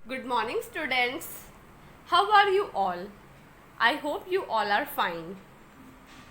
Good morning, students. How are you all? I hope you all are fine.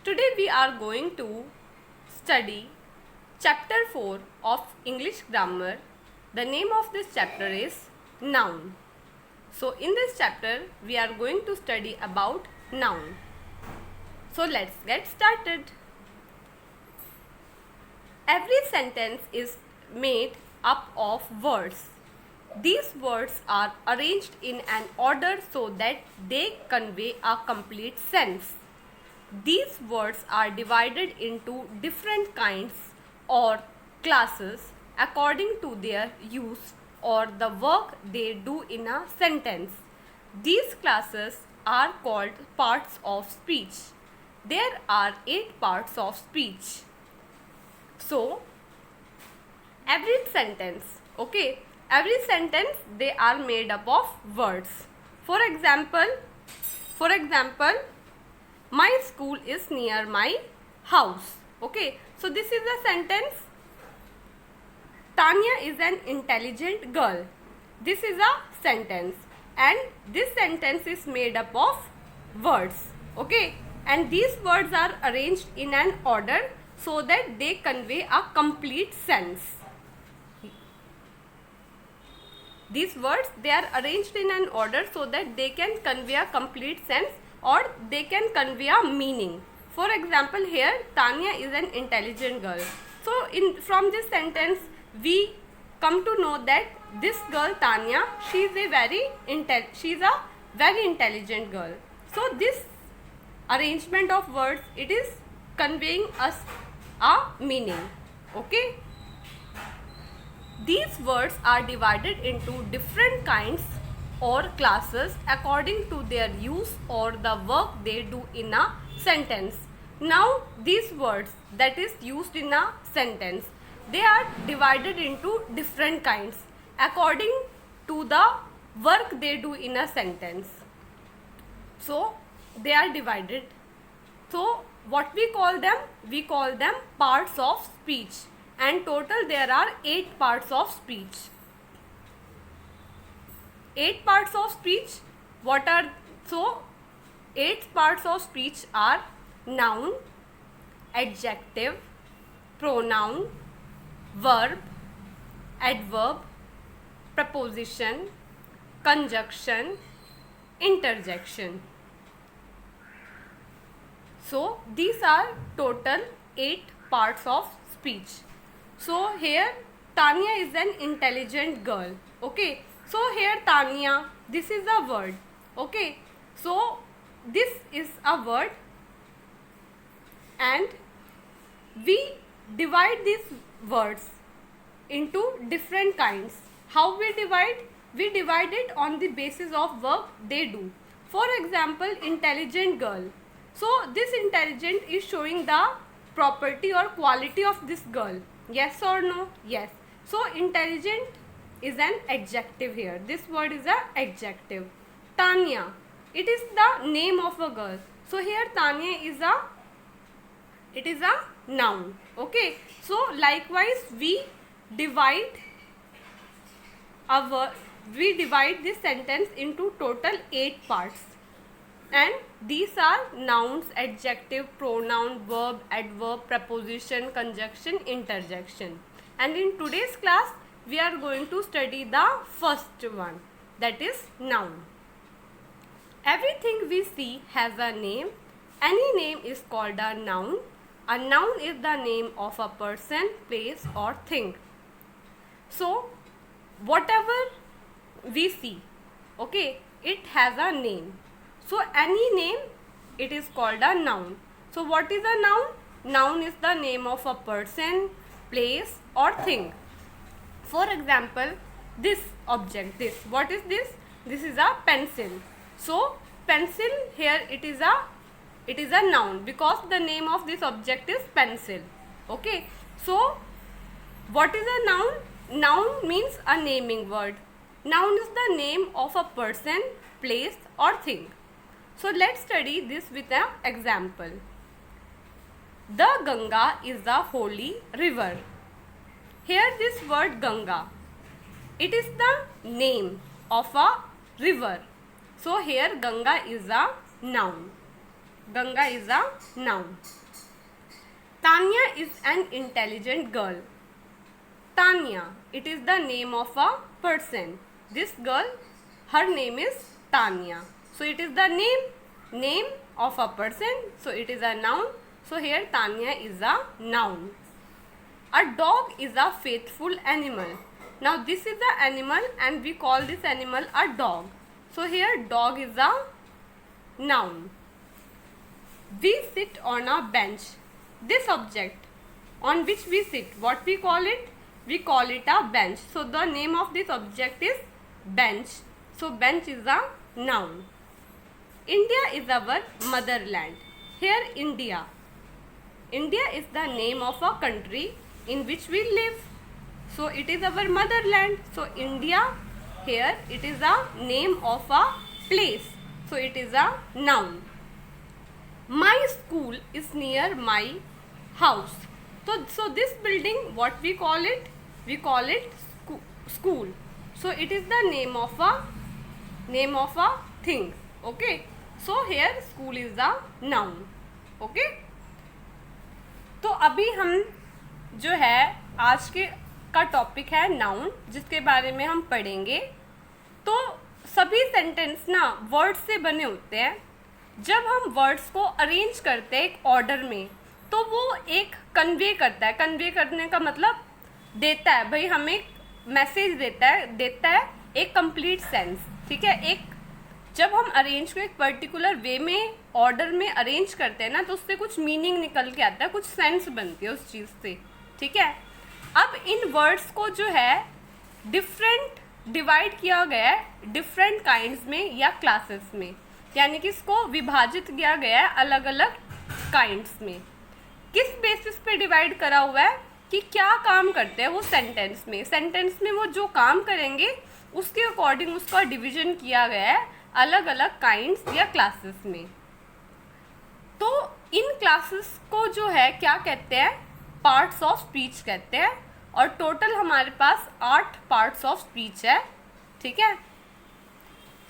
Today we are going to study chapter 4 of English grammar. The name of this chapter is noun. So in this chapter we are going to study about noun. So let's get started. Every sentence is made up of words. These words are arranged in an order so that they convey a complete sense. These words are divided into different kinds or classes according to their use or the work they do in a sentence. These classes are called parts of speech. There are 8 parts of speech. So, every sentence, they are made up of words. For example, my school is near my house. Okay, so this is a sentence. Tanya is an intelligent girl. This is a sentence, and this sentence is made up of words. Okay, and these words are arranged in an order so that they convey a complete sense. These words, they are arranged in an order so that they can convey a complete sense or they can convey a meaning. For example, here Tanya is an intelligent girl. So from this sentence we come to know that this girl Tanya, she is a very intelligent girl. So this arrangement of words, it is conveying us a meaning. Okay. These words are divided into different kinds or classes according to their use or the work they do in a sentence. Now these words that is used in a sentence, they are divided into different kinds according to the work they do in a sentence. So they are divided. So what we call them? We call them parts of speech. And total there are 8 parts of speech. 8 parts of speech. What are so? 8 parts of speech are noun, adjective, pronoun, verb, adverb, preposition, conjunction, interjection. So these are total 8 parts of speech. So here Tanya is an intelligent girl. Okay. So here Tanya, this is a word. Okay. So this is a word and we divide these words into different kinds. How we divide? We divide it on the basis of work they do. For example, intelligent girl. So this intelligent is showing the property or quality of this girl. Yes or no? Yes. So intelligent is an adjective here. This word is an adjective. Tanya, it is the name of a girl. So here Tanya is a noun. Okay. So likewise we divide this sentence into total 8 parts. And these are nouns, adjective, pronoun, verb, adverb, preposition, conjunction, interjection. And in today's class, we are going to study the first one, that is noun. Everything we see has a name. Any name is called a noun. A noun is the name of a person, place or thing. So, whatever we see, okay, it has a name. So any name, it is called a noun. So what is a noun? Noun is the name of a person, place or thing. For example, this object, what is this? This is a pencil. So pencil here, it is a noun because the name of this object is pencil. Okay. So what is a noun? Noun means a naming word. Noun is the name of a person, place or thing. So let's study this with an example. The Ganga is a holy river. Here this word Ganga, it is the name of a river. So here Ganga is a noun. Ganga is a noun. Tanya is an intelligent girl. Tanya, it is the name of a person. This girl, her name is Tanya. So it is the name of a person. So it is a noun. So here Tanya is a noun. A dog is a faithful animal. Now this is the animal and we call this animal a dog. So here dog is a noun. We sit on a bench. This object on which we sit, what we call it? We call it a bench. So the name of this object is bench. So bench is a noun. India is our motherland. Here India. India is the name of a country in which we live. So it is our motherland. So India, here it is a name of a place. So it is a noun. My school is near my house. So this building, what we call it? We call it school. So it is the name of a thing. Okay. So here school is a noun. Okay. तो अभी हम जो है आज के का topic है noun, जिसके बारे में हम पढ़ेंगे. तो सभी सेंटेंस ना वर्ड्स से बने होते हैं. जब हम वर्ड्स को अरेंज करते हैं एक ऑर्डर में, तो वो एक कन्वे करता है. कन्वे करने का मतलब देता है, भाई हमें मैसेज देता है एक कंप्लीट सेंस. ठीक है. एक जब हम अरेंज को एक पर्टिकुलर वे में ऑर्डर में अरेंज करते हैं ना, तो उससे कुछ मीनिंग निकल के आता है, कुछ सेंस बनती है उस चीज़ से. ठीक है. अब इन वर्ड्स को जो है डिफरेंट डिवाइड किया गया है डिफरेंट काइंड्स में या क्लासेस में, यानी कि इसको विभाजित किया गया है अलग अलग काइंड्स में. किस बेसिस पे डिवाइड करा हुआ है कि क्या काम करते हैं वो सेंटेंस में वो जो काम करेंगे उसके अकॉर्डिंग उसका डिवीजन किया गया है अलग अलग काइंड्स या क्लासेस में. तो इन क्लासेस को जो है क्या कहते हैं? पार्ट्स ऑफ स्पीच कहते हैं. और टोटल हमारे पास 8 पार्ट्स ऑफ स्पीच है. ठीक है.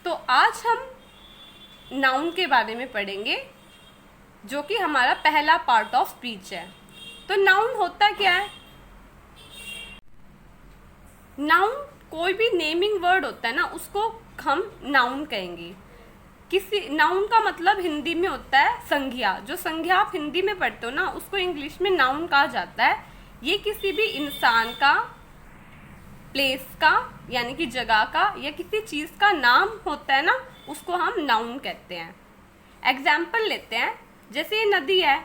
तो आज हम नाउन के बारे में पढ़ेंगे, जो कि हमारा पहला पार्ट ऑफ स्पीच है. तो नाउन होता क्या है? नाउन कोई भी नेमिंग वर्ड होता है ना, उसको हम नाउन कहेंगे. किसी नाउन का मतलब हिंदी में होता है संज्ञा. जो संज्ञा आप हिंदी में पढ़ते हो ना, उसको इंग्लिश में नाउन कहा जाता है. ये किसी भी इंसान का, प्लेस का यानी कि जगह का या किसी चीज़ का नाम होता है ना, उसको हम नाउन कहते हैं. एग्जाम्पल लेते हैं. जैसे ये नदी है,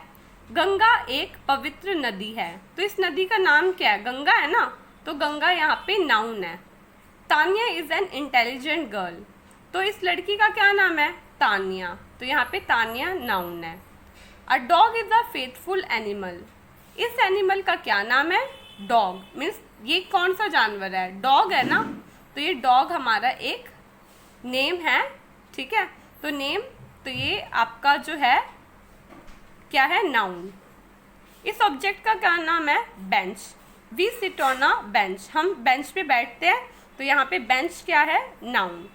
गंगा एक पवित्र नदी है. तो इस नदी का नाम क्या है? गंगा है ना. तो गंगा यहाँ पे नाउन है. Tania is an intelligent girl. तो इस लड़की का क्या नाम है? तानिया. तो यहाँ पे तानिया नाउन है. A dog is a faithful animal. इस एनिमल का क्या नाम है? डॉग. मीन्स ये कौन सा जानवर है? डॉग है ना. तो ये डॉग हमारा एक नेम है. ठीक है. तो नेम, तो ये आपका जो है क्या है? नाउन. इस ऑब्जेक्ट का क्या नाम है? Bench. We sit on a bench. हम बेंच पे बैठते हैं. तो यहाँ पे बेंच क्या है? Noun.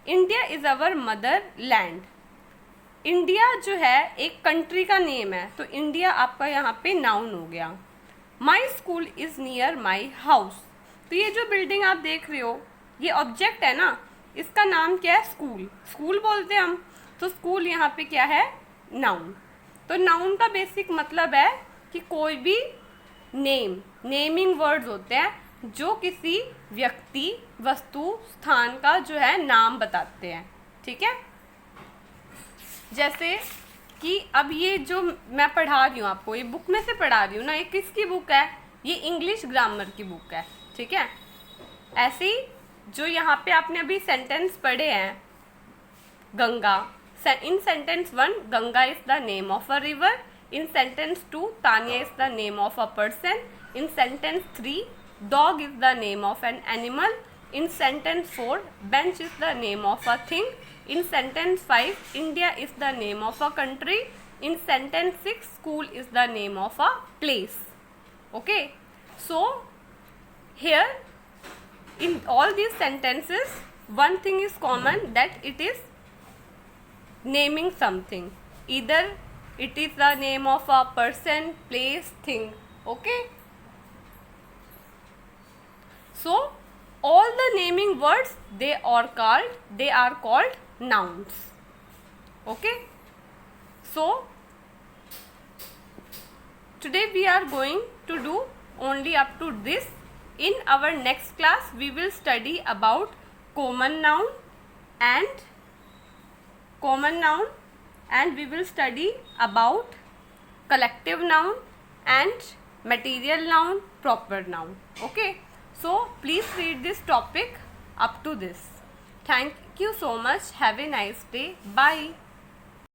India is our motherland. India जो है एक कंट्री का नेम है. तो इंडिया आपका यहाँ पे नाउन हो गया. My school is near my house. तो ये जो बिल्डिंग आप देख रहे हो, ये ऑब्जेक्ट है ना, इसका नाम क्या है? स्कूल. स्कूल बोलते हैं हम. तो स्कूल यहाँ पे क्या है? नाउन. तो नाउन का बेसिक मतलब है कि कोई भी नेमिंग वर्ड्स होते हैं जो किसी व्यक्ति, वस्तु, स्थान का जो है नाम बताते हैं. ठीक है. जैसे कि अब ये जो मैं पढ़ा रही हूँ आपको, ये बुक में से पढ़ा रही हूँ ना, ये किसकी बुक है? ये इंग्लिश ग्रामर की बुक है. ठीक है. ऐसे ही जो यहाँ पे आपने अभी सेंटेंस पढ़े हैं, Ganga. In sentence 1, Ganga is the name of a river. In sentence 2, Tania is the name of a person. In sentence 3, dog is the name of an animal. In sentence 4, bench is the name of a thing. In sentence 5, India is the name of a country. In sentence 6, school is the name of a place. Okay. So here in all these sentences one thing is common, that it is naming something. Either it is the name of a person, place, thing. Okay. So all the naming words, they are called nouns. Okay. So today we are going to do only up to this. In our next class we will study about common noun and we will study about collective noun and material noun, proper noun. Okay. So please read this topic up to this. Thank you so much. Have a nice day. Bye.